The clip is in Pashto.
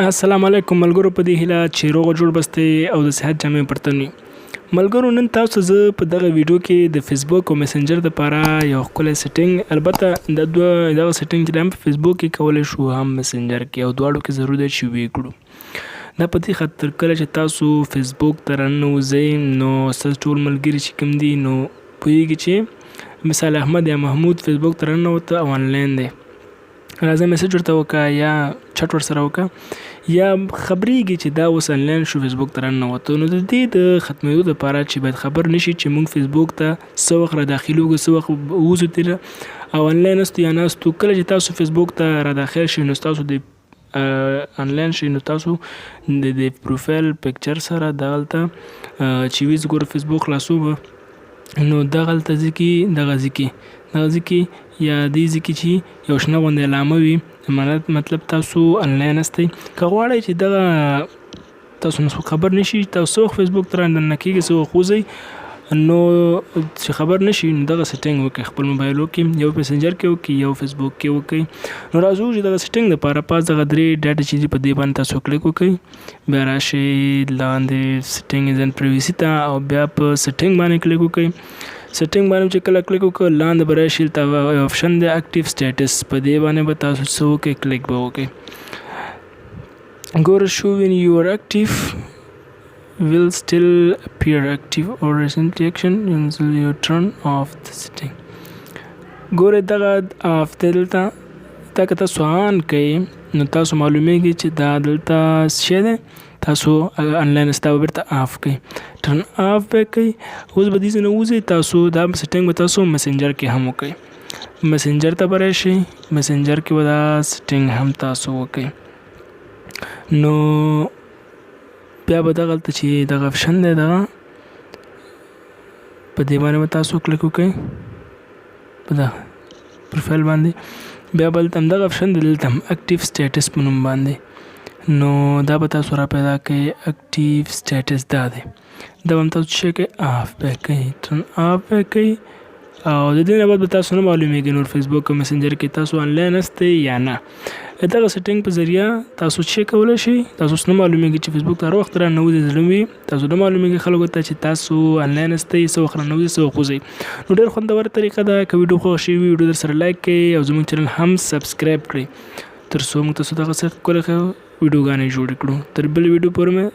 السلام علیکم ملګرو، په دې هیله چې روغ جوړ بستئ او د صحت جامې پرتن وي. ملګرو، نن تاسو زه په دغه ویډیو کې د فیسبوک او مسنجر دپاره یو ښکلی سیټینګ، البته دغه سیټینګ چې هم په فیسبوک کې کولی شو هم مسنجر کې، او دواړو کې ضروري ده چې ویې کړو. دا په دې خاطر کله چې تاسو فیسبوک ته راننوځئ نو ستاسو ټول ملګري چې کوم دي نو پوهېږي چې مثال احمد یا محمود فیسبوک ته راننوته او آنلاین دی، راځه میسج ورته وکړه یا چټ ورسره وکړه یا خبرېږي چې دا اوس آنلاین شو فیسبوک ته راننوته. نو د دې د ختمېدو دپاره چې باید خبر نشي چې موږ فیسبوک ته څه وخت راداخلېږو، څه وخت ووځو ترې او آنلاین استو یا ناستو. کله چې تاسو فیسبوک ته راداخل شئ نو ستاسو د آنلاین شئ نو تاسو د پروفایل پکچر سره دغلته چې وي ګوره فیسبوک خلاصو نو دغلته ځي کې یا دې ځي کې چې یو شنه غوندې علامه وي، مطلب تاسو آنلاین استئ. که غواړئ چې دغه تاسو خبر نشي تاسو څه وخت فیسبوک ته راننه کېږئ، څه وخت وځئ نو چې خبر نشي نو دغه سیټینګ وکړئ خپل موبایل کې، یو مسنجر کې وکړئ یو فیسبوک کې وکړئ. نو راځو چې دغه سیټینګ دپاره پاس دغه درې ډاټ چې دي په دې باندې تاسو کلیک وکړئ، بیا راشئ لاندې سیټینګز اینډ پریویسي ته او بیا په سیټینګ باندې کلیک وکړئ. سیټینګ باندې چې کله کلیک وکړو لاندې به راشي دلته آپشن دی اکټیو سټیټس، په دې باندې به تاسو څه وکړئ کلیک به وکړئ. ګوره شو وین یور اکټیو will still appear active or recently action until you turn off the setting. ګوره دغه آف دلته دا که تاسو آن کړئ نو تاسو معلومیږي چې دا دلته شی دی، تاسو آنلاین ستا به بیرته آف کړئ، ټرن آف به کوئ. اوس به دې ځای نه وځئ، تاسو دا سیټینګ به تاسو مسنجر کې هم وکړئ، مسنجر ته به راشئ، مسنجر کې به دا سیټینګ هم تاسو وکړئ. نو بیا به دغلته چې دغه آپشن دی دغه په دې باندې به تاسو کلیک وکړئ په دغه پروفایل باندې، بیا به دلته همدغه آپشن دی دلته هم اکټیو سټیټس په نوم باندې، نو دا به تاسو را پیدا کړئ. اکټیو سټیټس دا دی، دا به هم تاسو څه کوئ آف به کوئ، ټرن آف به کوئ او د دې نه بعد به تاسو نه معلومیږي نور فیسبوک او مسنجر کې تاسو آنلاین استئ یا نه. دغه سیټینګ په ذریعه تاسو څه کولی شئ، تاسو نه معلومیږي چې فیسبوک ته هر وخت راننوځئ زړه وي، تاسو نه معلومیږي خلکو ته چې تاسو آنلاین استئ، څه وخت راننوځئ څه وخت وځئ. نو ډېر خوندوره طریقه ده. که ویډیو خوښ شوي وي ویډیو درسره لایک کړئ او زموږ چینل هم سبسکرایب کړئ تر څو موږ تاسو دغسې ښکلې ویډیوګانې جوړې کړو. تر بلې ویډیو پورې مې